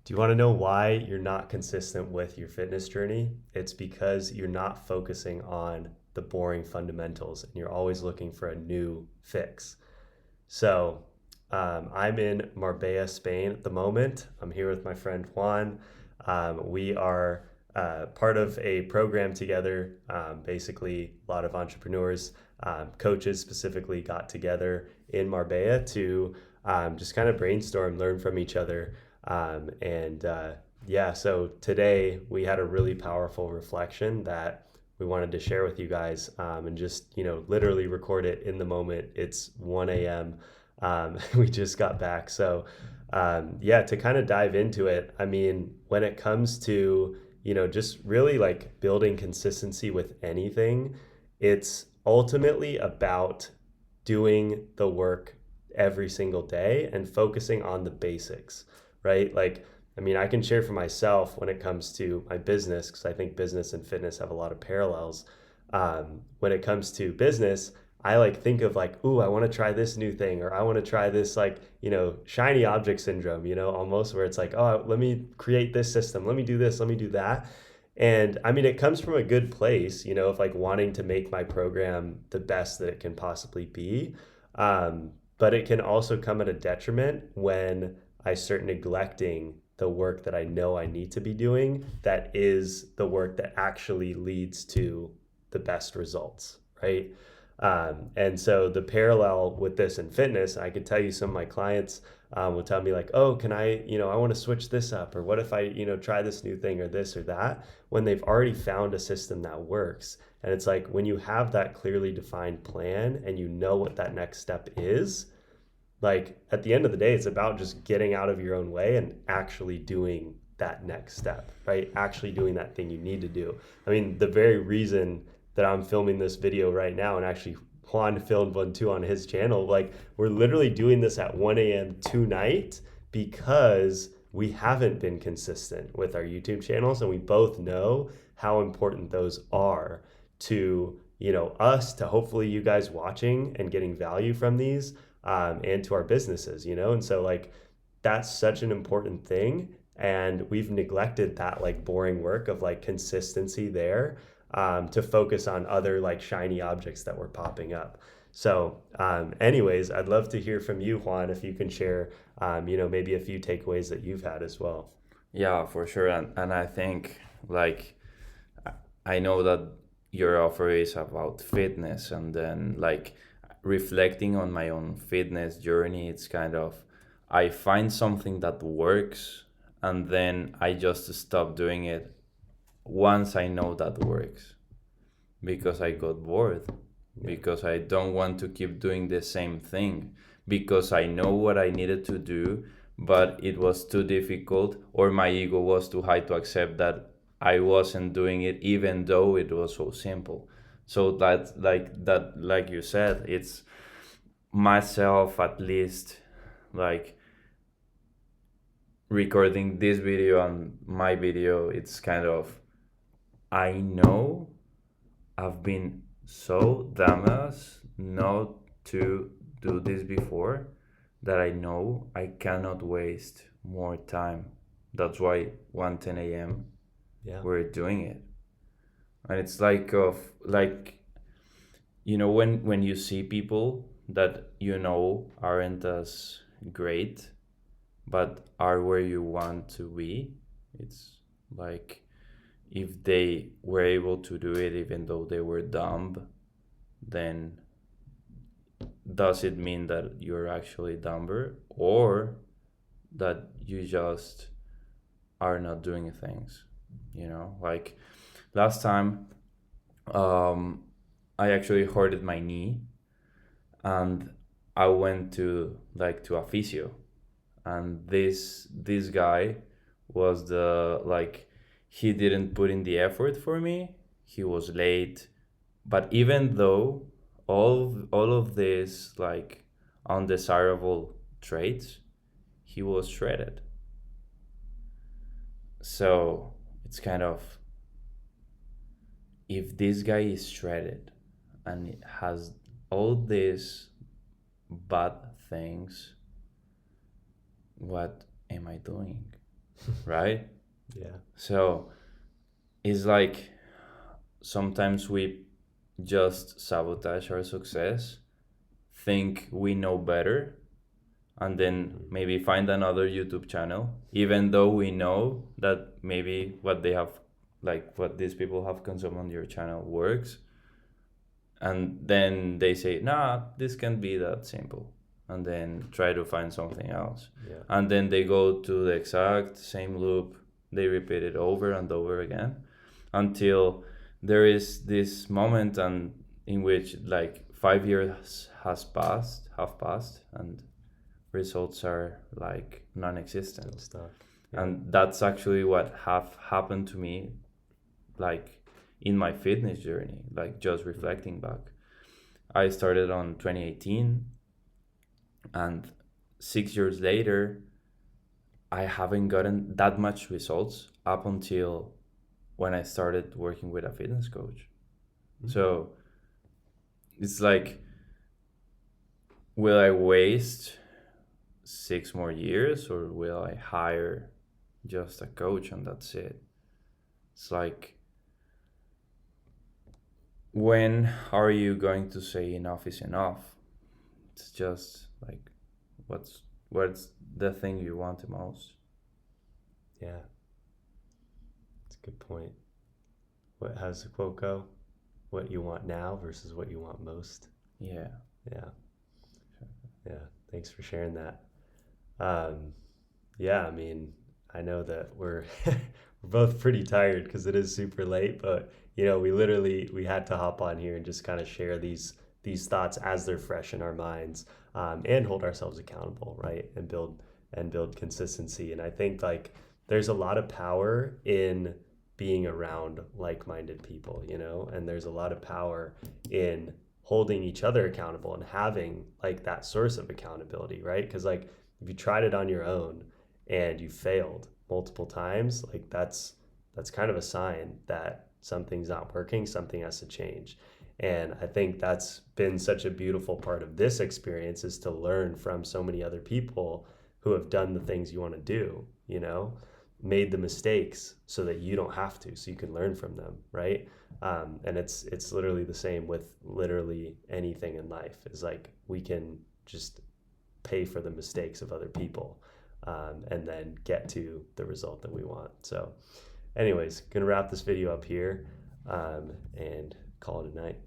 Do you want to know why you're not consistent with your fitness journey? It's because you're not focusing on the boring fundamentals and you're always looking for a new fix. So, I'm in Marbella, Spain at the moment. I'm here with my friend Juan. We are part of a program together. Basically, a lot of entrepreneurs, coaches specifically, got together in Marbella to just kind of brainstorm, learn from each other. Yeah, so today we had a really powerful reflection that we wanted to share with you guys, and just, literally record it in the moment. It's 1 a.m. We just got back. So, yeah, to kind of dive into it, I mean, when it comes to, just really like building consistency with anything, it's ultimately about doing the work every single day and focusing on the basics, right? Like, I mean, I can share for myself when it comes to my business, because I think business and fitness have a lot of parallels. When it comes to business, I like think of like, ooh, I want to try this new thing, or I want to try this, like, shiny object syndrome, almost, where it's like, oh, let me create this system, let me do this, let me do that. And I mean, it comes from a good place, of like wanting to make my program the best that it can possibly be. But it can also come at a detriment when I start neglecting the work that I know I need to be doing, that is the work that actually leads to the best results, right? And so the parallel with this in fitness, I could tell you some of my clients will tell me like, oh, can I, I want to switch this up, or what if I, try this new thing or this or that, when they've already found a system that works. And it's like when you have that clearly defined plan and you know what that next step is, like at the end of the day, it's about just getting out of your own way and actually doing that next step, right? Actually doing that thing you need to do. I mean, the very reason that I'm filming this video right now, and actually Juan filmed one too on his channel, like we're literally doing this at 1 a.m. tonight because we haven't been consistent with our YouTube channels, and we both know how important those are to, us, to hopefully you guys watching and getting value from these, and to our businesses, and so like that's such an important thing, and we've neglected that like boring work of like consistency there, to focus on other like shiny objects that were popping up. So anyways, I'd love to hear from you, Juan, if you can share maybe a few takeaways that you've had as well. Yeah, for sure. And I think, like, I know that your offer is about fitness, and then, like, reflecting on my own fitness journey, it's kind of, I find something that works, and then I just stop doing it once I know that works, because I got bored, because I don't want to keep doing the same thing, because I know what I needed to do, but it was too difficult, or my ego was too high to accept that I wasn't doing it, even though it was so simple. So like you said, it's myself, at least, like, recording this video and my video. It's kind of, I know I've been so damaged not to do this before, that I know I cannot waste more time. That's why 1:10 a.m. Yeah. we're doing it. And it's like, of like, when you see people that aren't as great, but are where you want to be, it's like, if they were able to do it even though they were dumb, then does it mean that you're actually dumber, or that you just are not doing things? Like, last time, um, I actually hurted my knee, and I went to a physio, and this guy was the like, he didn't put in the effort for me. He was late, but even though all of this, like, undesirable traits, he was shredded. So it's kind of, if this guy is shredded and has all these bad things, what am I doing? right? Yeah. So it's like sometimes we just sabotage our success, think we know better, and then Mhm. maybe find another YouTube channel, even though we know that maybe what they have, like what these people have consumed on your channel works. And then they say, nah, this can't be that simple. And then try to find something else. Yeah. And then they go to the exact same loop. They repeat it over and over again until there is this moment and in which like 5 years have passed, and results are like Still non-existent. stuck. Yeah. And that's actually what have happened to me, like in my fitness journey, like just Mhm. reflecting back. I started on 2018, and 6 years later I haven't gotten that much results up until when I started working with a fitness coach. Mhm. So it's like, will I waste 6 more years, or will I hire just a coach and that's it? It's like, when are you going to say enough is enough? It's just like, what's the thing you want the most? Yeah. It's a good point. How's the quote go? What you want now versus what you want most. Yeah. Yeah. Yeah. Thanks for sharing that. Um, yeah, I mean, I know that we're both pretty tired because it is super late, but we had to hop on here and just kind of share these thoughts as they're fresh in our minds, and hold ourselves accountable, right? And build consistency. And I think like there's a lot of power in being around like-minded people, and there's a lot of power in holding each other accountable and having like that source of accountability, right? Because like if you tried it on your own and you failed multiple times, like that's kind of a sign that something's not working, something has to change. And I think that's been such a beautiful part of this experience, is to learn from so many other people who have done the things you want to do, made the mistakes so that you don't have to, so you can learn from them, right? And it's literally the same with literally anything in life. Is like we can just pay for the mistakes of other people, and then get to the result that we want. So anyways, gonna wrap this video up here, and call it a night.